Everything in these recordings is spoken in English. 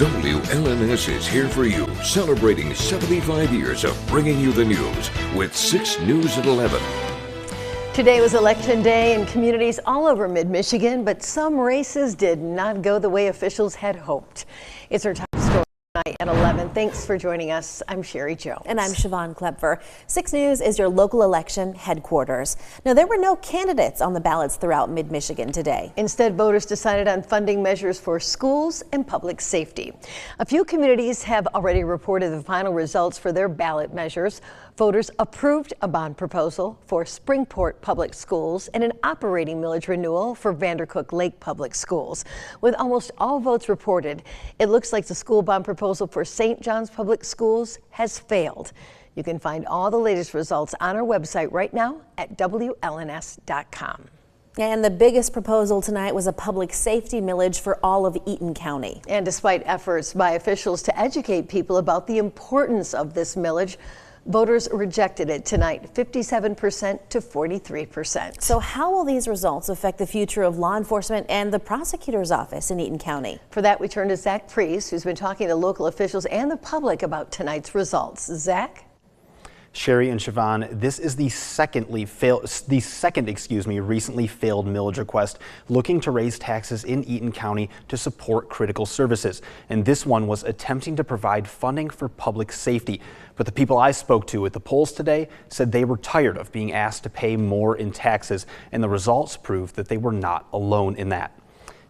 WLNS is here for you, celebrating 75 years of bringing you the news with 6 News at 11. Today was election day in communities all over mid-Michigan, but some races did not go the way officials had hoped. It's our top story tonight at 11. Thanks for joining us. I'm Sherry Jones. And I'm Siobhan Klepfer. 6 News is your local election headquarters. Now, there were no candidates on the ballots throughout mid-Michigan today. Instead, voters decided on funding measures for schools and public safety. A few communities have already reported the final results for their ballot measures. Voters approved a bond proposal for Springport Public Schools and an operating millage renewal for Vandercook Lake Public Schools. With almost all votes reported, it looks like the school bond proposal for St. John's Public Schools has failed. You can find all the latest results on our website right now at WLNS.com. And the biggest proposal tonight was a public safety millage for all of Eaton County. And despite efforts by officials to educate people about the importance of this millage, voters rejected it tonight, 57% to 43%. So how will these results affect the future of law enforcement and the prosecutor's office in Eaton County? For that, we turn to Zach Priest, who's been talking to local officials and the public about tonight's results. Zach? Sherry and Siobhan, this is the second recently failed millage request looking to raise taxes in Eaton County to support critical services. And this one was attempting to provide funding for public safety. But the people I spoke to at the polls today said they were tired of being asked to pay more in taxes, and the results proved that they were not alone in that.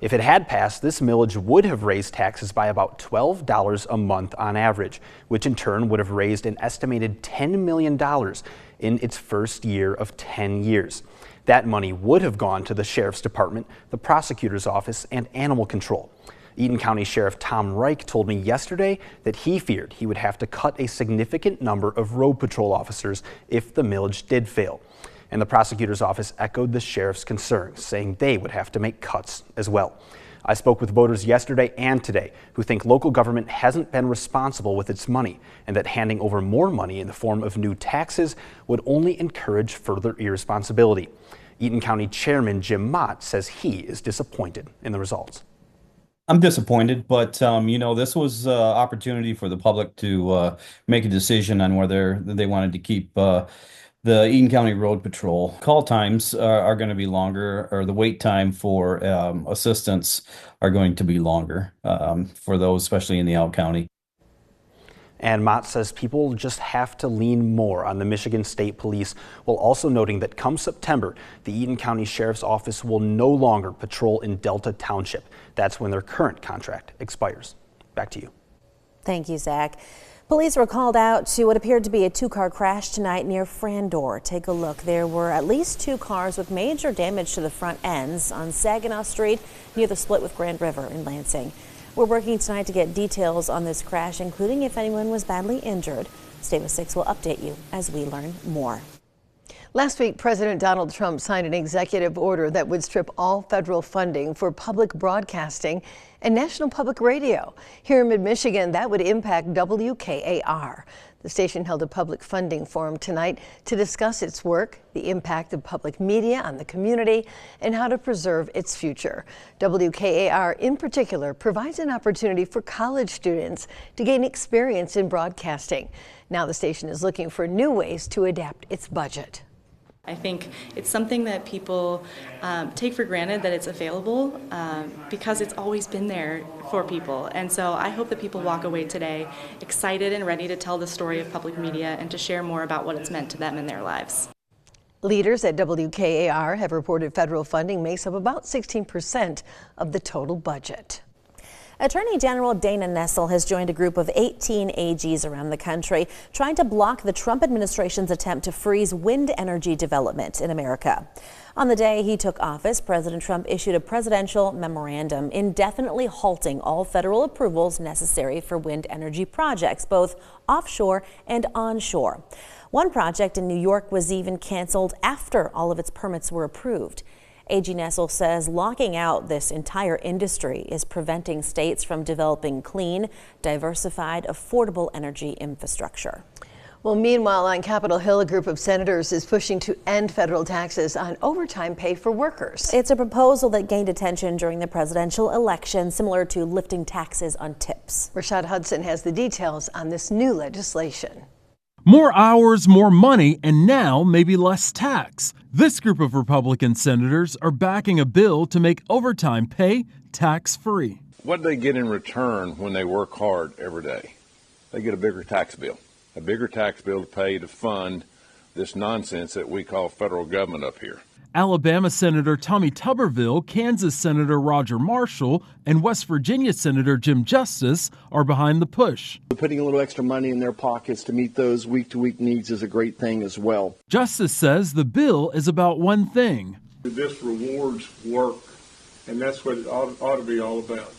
If it had passed, this millage would have raised taxes by about $12 a month on average, which in turn would have raised an estimated $10 million in its first year of 10 years. That money would have gone to the Sheriff's Department, the Prosecutor's Office, and Animal Control. Eaton County Sheriff Tom Reich told me yesterday that he feared he would have to cut a significant number of road patrol officers if the millage did fail. And the prosecutor's office echoed the sheriff's concerns, saying they would have to make cuts as well. I spoke with voters yesterday and today who think local government hasn't been responsible with its money and that handing over more money in the form of new taxes would only encourage further irresponsibility. Eaton County Chairman Jim Mott says he is disappointed in the results. I'm disappointed, but this was an opportunity for the public to make a decision on whether they wanted to keep the Eaton County Road Patrol. Call times are going to be longer, or the wait time for assistance are going to be longer for those, especially in the Out County. And Mott says people just have to lean more on the Michigan State Police, while also noting that come September, the Eaton County Sheriff's Office will no longer patrol in Delta Township. That's when their current contract expires. Back to you. Thank you, Zach. Police were called out to what appeared to be a 2-car crash tonight near Frandor. Take a look. There were at least 2 cars with major damage to the front ends on Saginaw Street near the split with Grand River in Lansing. We're working tonight to get details on this crash, including if anyone was badly injured. Stay with 6 will update you as we learn more. Last week, President Donald Trump signed an executive order that would strip all federal funding for public broadcasting and National Public Radio. Here in mid-Michigan, that would impact WKAR. The station held a public funding forum tonight to discuss its work, the impact of public media on the community, and how to preserve its future. WKAR in particular provides an opportunity for college students to gain experience in broadcasting. Now the station is looking for new ways to adapt its budget. I think it's something that people take for granted that it's available because it's always been there for people. And so I hope that people walk away today excited and ready to tell the story of public media and to share more about what it's meant to them in their lives. Leaders at WKAR have reported federal funding makes up about 16% of the total budget. Attorney General Dana Nessel has joined a group of 18 AGs around the country trying to block the Trump administration's attempt to freeze wind energy development in America. On the day he took office, President Trump issued a presidential memorandum indefinitely halting all federal approvals necessary for wind energy projects, both offshore and onshore. One project in New York was even canceled after all of its permits were approved. AG Nessel says locking out this entire industry is preventing states from developing clean, diversified, affordable energy infrastructure. Well, meanwhile, on Capitol Hill, a group of senators is pushing to end federal taxes on overtime pay for workers. It's a proposal that gained attention during the presidential election, similar to lifting taxes on tips. Rashad Hudson has the details on this new legislation. More hours, more money, and now maybe less tax. This group of Republican senators are backing a bill to make overtime pay tax-free. What do they get in return when they work hard every day? They get a bigger tax bill to pay to fund this nonsense that we call federal government up here. Alabama Senator Tommy Tuberville, Kansas Senator Roger Marshall, and West Virginia Senator Jim Justice are behind the push. Putting a little extra money in their pockets to meet those week-to-week needs is a great thing as well. Justice says the bill is about one thing. This rewards work, and that's what it ought to be all about.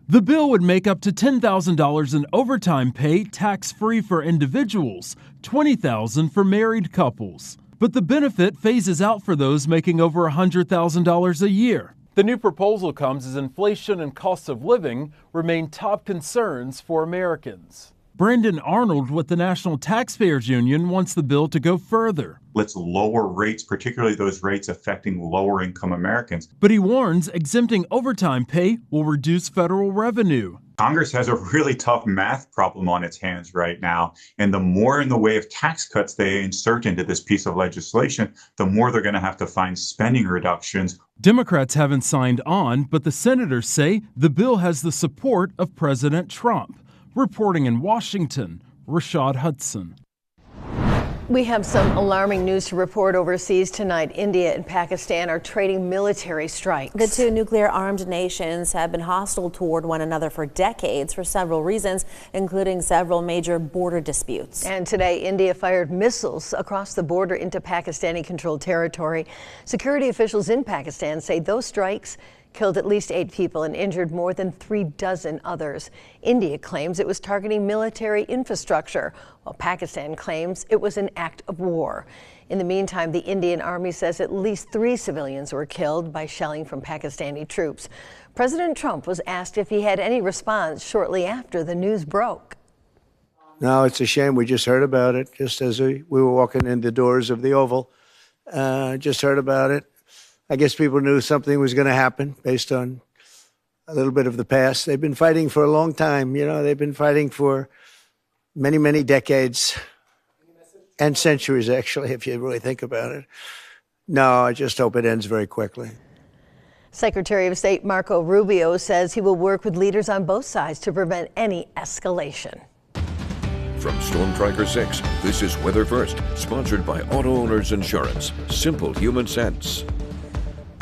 The bill would make up to $10,000 in overtime pay tax-free for individuals, $20,000 for married couples. But the benefit phases out for those making over $100,000 a year. The new proposal comes as inflation and cost of living remain top concerns for Americans. Brandon Arnold with the National Taxpayers Union wants the bill to go further. Let's lower rates, particularly those rates affecting lower income Americans. But he warns exempting overtime pay will reduce federal revenue. Congress has a really tough math problem on its hands right now. And the more in the way of tax cuts they insert into this piece of legislation, the more they're going to have to find spending reductions. Democrats haven't signed on, but the senators say the bill has the support of President Trump. Reporting in Washington, Rashad Hudson. We have some alarming news to report overseas tonight. India and Pakistan are trading military strikes. The two nuclear-armed nations have been hostile toward one another for decades for several reasons, including several major border disputes. And today, India fired missiles across the border into Pakistani-controlled territory. Security officials in Pakistan say those strikes killed at least 8 people and injured more than 36 others. India claims it was targeting military infrastructure, while Pakistan claims it was an act of war. In the meantime, the Indian Army says at least 3 civilians were killed by shelling from Pakistani troops. President Trump was asked if he had any response shortly after the news broke. No, it's a shame. We just heard about it just as we were walking in the doors of the Oval. Just heard about it. I guess people knew something was going to happen based on a little bit of the past. They've been fighting for a long time. You know, they've been fighting for many, many decades and centuries, actually, if you really think about it. No, I just hope it ends very quickly. Secretary of State Marco Rubio says he will work with leaders on both sides to prevent any escalation. From Storm Tracker 6, this is Weather First, sponsored by Auto Owners Insurance. Simple human sense.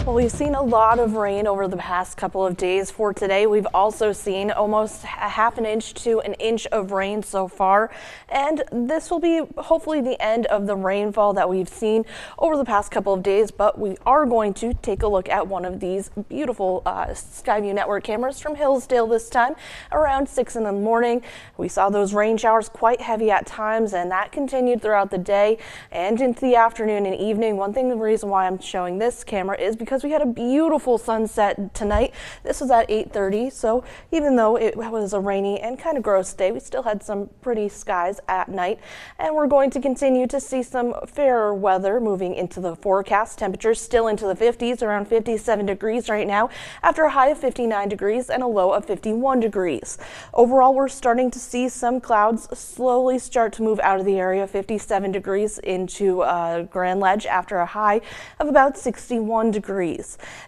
Well, we've seen a lot of rain over the past couple of days. For today, we've also seen almost a half an inch to an inch of rain so far. And this will be hopefully the end of the rainfall that we've seen over the past couple of days. But we are going to take a look at one of these beautiful Skyview Network cameras from Hillsdale this time around 6 in the morning. We saw those rain showers quite heavy at times, and that continued throughout the day and into the afternoon and evening. The reason why I'm showing this camera is because we had a beautiful sunset tonight. This was at 8:30, so even though it was a rainy and kind of gross day, we still had some pretty skies at night. And we're going to continue to see some fairer weather moving into the forecast. Temperatures still into the 50s, around 57 degrees right now, after a high of 59 degrees and a low of 51 degrees. Overall, we're starting to see some clouds slowly start to move out of the area. 57 degrees into Grand Ledge after a high of about 61 degrees.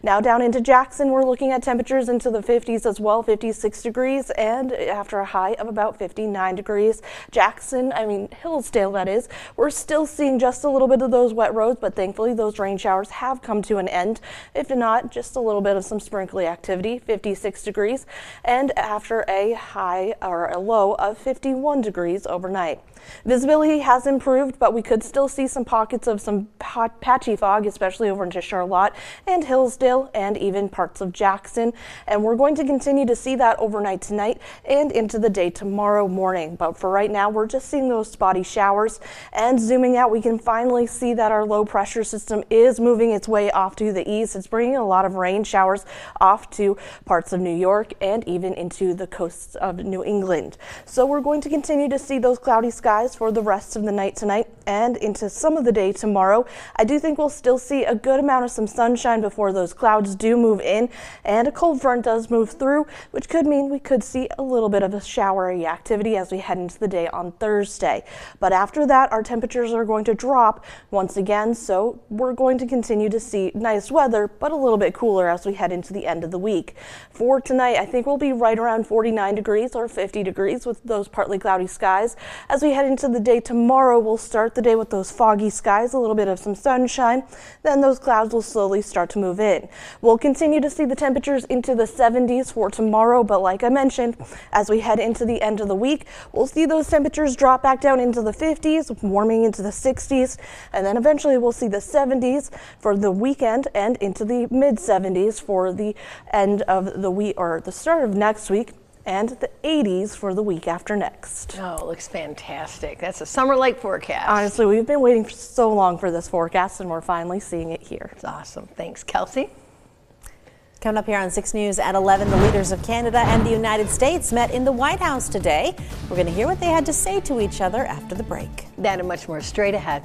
Now down into Jackson, we're looking at temperatures into the 50s as well, 56 degrees, and after a high of about 59 degrees. Hillsdale, that is, we're still seeing just a little bit of those wet roads, but thankfully those rain showers have come to an end. If not, just a little bit of some sprinkly activity, 56 degrees, and after a high or a low of 51 degrees overnight. Visibility has improved, but we could still see some pockets of some patchy fog, especially over into Charlotte and Hillsdale and even parts of Jackson. And we're going to continue to see that overnight tonight and into the day tomorrow morning. But for right now, we're just seeing those spotty showers. And zooming out, we can finally see that our low pressure system is moving its way off to the east. It's bringing a lot of rain showers off to parts of New York and even into the coasts of New England. So we're going to continue to see those cloudy skies for the rest of the night tonight and into some of the day tomorrow. I do think we'll still see a good amount of some sunshine before those clouds do move in, and a cold front does move through, which could mean we could see a little bit of a showery activity as we head into the day on Thursday. But after that, our temperatures are going to drop once again, so we're going to continue to see nice weather, but a little bit cooler as we head into the end of the week. For tonight, I think we'll be right around 49 degrees or 50 degrees with those partly cloudy skies. As we head into the day tomorrow, we'll start the day with those foggy skies, a little bit of some sunshine, then those clouds will slowly start to move in. We'll continue to see the temperatures into the 70s for tomorrow, but like I mentioned, as we head into the end of the week, we'll see those temperatures drop back down into the 50s, warming into the 60s, and then eventually we'll see the 70s for the weekend and into the mid 70s for the end of the week or the start of next week, and the 80s for the week after next. Oh, it looks fantastic. That's a summer-like forecast. Honestly, we've been waiting for so long for this forecast, and we're finally seeing it here. It's awesome. Thanks, Kelsey. Coming up here on 6 News at 11, the leaders of Canada and the United States met in the White House today. We're going to hear what they had to say to each other after the break. That and much more straight ahead.